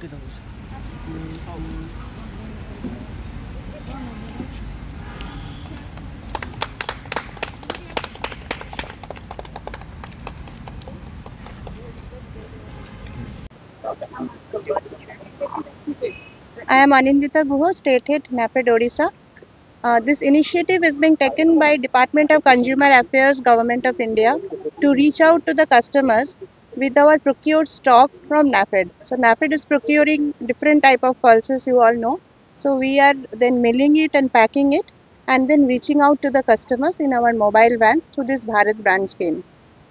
I am Anindita Guha, State Head, NAFED Odisha. This initiative is being taken by Department of Consumer Affairs, Government of India, to reach out to the customers with our procured stock from NAFED. So NAFED is procuring different type of pulses, you all know. So we are then milling it and packing it and then reaching out to the customers in our mobile vans through this Bharat brand scheme.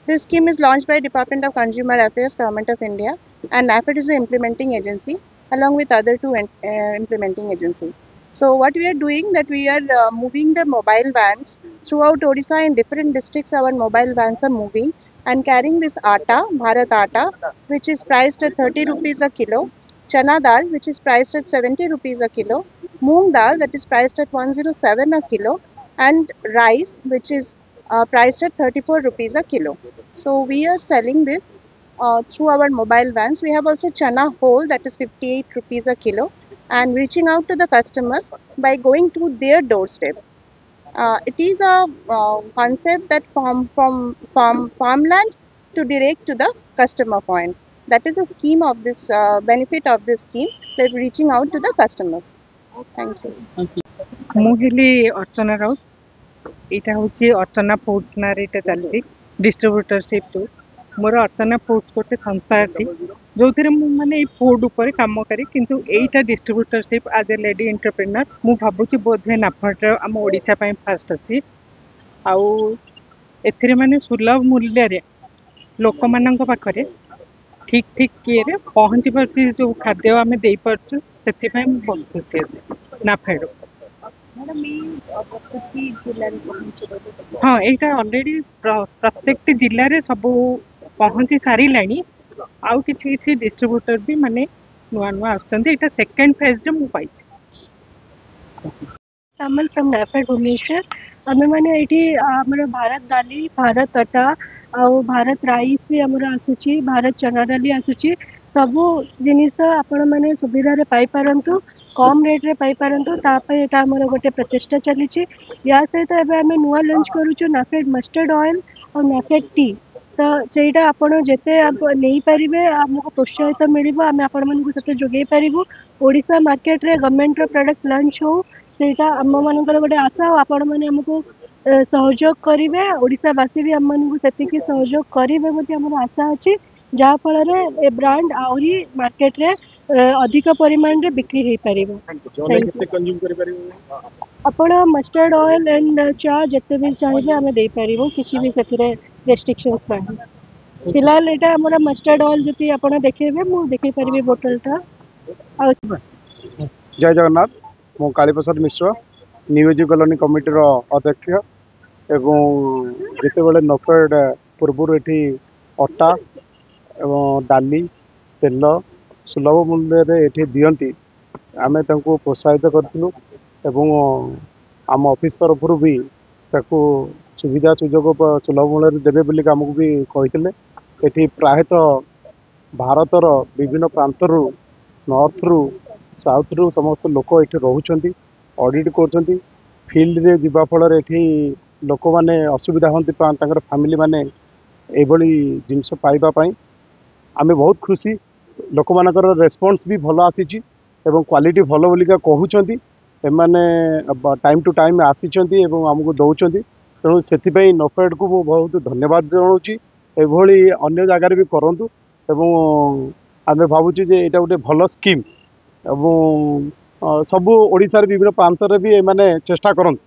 This scheme is launched by Department of Consumer Affairs, Government of India, and NAFED is the implementing agency along with other two implementing agencies. So what we are doing that we are moving the mobile vans throughout Odisha in different districts. Our mobile vans are moving and carrying this atta, Bharat atta, which is priced at 30 rupees a kilo, chana dal, which is priced at 70 rupees a kilo, moong dal, that is priced at 107 a kilo, and rice, which is priced at 34 rupees a kilo. So we are selling this through our mobile vans. We have also chana whole, that is 58 rupees a kilo, and reaching out to the customers by going to their doorstep. It is a concept that from farmland to direct to the customer point. That is a scheme of this benefit of this scheme, that reaching out to the customers. Thank you. ମୁଁ ହେଲି अर्चना राउत यहाँ हूँ अर्चना foods ना चलती distributorship through मोर अर्चना foods गोटे संस्था अच्छी जो थे मुझे फूड उपर कम करी किंतु एटा डिस्ट्रीब्यूटरशिप आज ए लेडी एंटरप्रेन्योर मु भावुची बोधे नाफेड आम ओडिशा फास्ट अच्छी आउ एथिरे माने सुलभ मूल्य रे लोक मानक पाखरे ठीक ठीक किए पहुँची पार्टी जो खाद्य आम दे पार्छु से बहुत खुशी अच्छी नाफेड। हाँ यहाँ अलरेडी प्रत्येक जिले में सब पहुँची सारे आउ कि डिस्ट्रीब्यूटर भी माने नुआ नुआ आसुँच सेकेंड फेज रे पाई सामल फ्रॉम नाफेड भुवनेश्वर आम मैंने ये आमर भारत दाली भारत अटा आउ भारत राइस भी आमर आसूची भारत चना दाली आसूची सबू जिनिस आपण मैंने सुविधा रे पाई पारंतु कम रेट रे पाई पारंतु तापे एटा हमर गोटे प्रचेष्टा चली या सहित एबे आमे नुआ लॉन्च करूछु नाफेड मस्टर्ड ऑयल और नाफेड टी तो सेटा आपण जेते नहीं पारिबे हमको प्रोत्साहित मिलिबो आमे आपण मानकु सते जोगै पारिबो ओडिसा मार्केट रे गवर्नमेंट रो प्रोडक्ट लॉन्च हो सेटा हम मानकर गोटे आशा आपण माने हमको सहयोग करेंगे ओडिशावासी भी आम से सहयोग करेंगे बोली आम आशा अच्छी जहाँफल ए ब्रांड आहरी मार्केट रे अधिक परिमाण रे बिक्री हो पार आपण मस्टर्ड ऑयल एंड चा जिते भी चाहिए आम दे पारू किसी भी से रेस्ट्रिक्शंस ना फिलहाल यहाँ आम मस्टर्ड ऑयल जी आप देखेबे मुझे देखे पारि बोतलटा। जय जगन्नाथ मु कालीप्रसाद मिश्र नियोजित कॉलोनी कमिटी अध्यक्ष एवं जिते नफेड पूर्व ये अटा एवं डाली तेल सुलभ मूल्य ये दियंती आमे तांको प्रोत्साहित करूँ एवं आम ऑफिस तरफ भी ताको सुविधा सुजोग सुलभ मूल्य देवे बोली आमको भी कहते ये प्रायतः भारतर विभिन्न प्रांतर नॉर्थ रु साउथ रु समस्त लोक ये रोच ऑडिट कर फील्ड रे जीवा फल ये लोक मैंने असुविधा होती फैमिली माने एभली जिनस पाइबापी आम बहुत खुशी लोक मानकर रेस्पॉन्स भी भल आसी क्वालिटी भल बोलिका कहते एमाने टाइम टू टाइम आसी आमको दौरान तेणु से नफेड को मु बहुत धन्यवाद जनाऊँगी एभली अन्य जगार भी करूँ आम भावुँ जे यहाँ गोटे भल स्कीम एवं सबू ओडिशा विभिन्न प्रांत भी एमाने चेष्टा करते।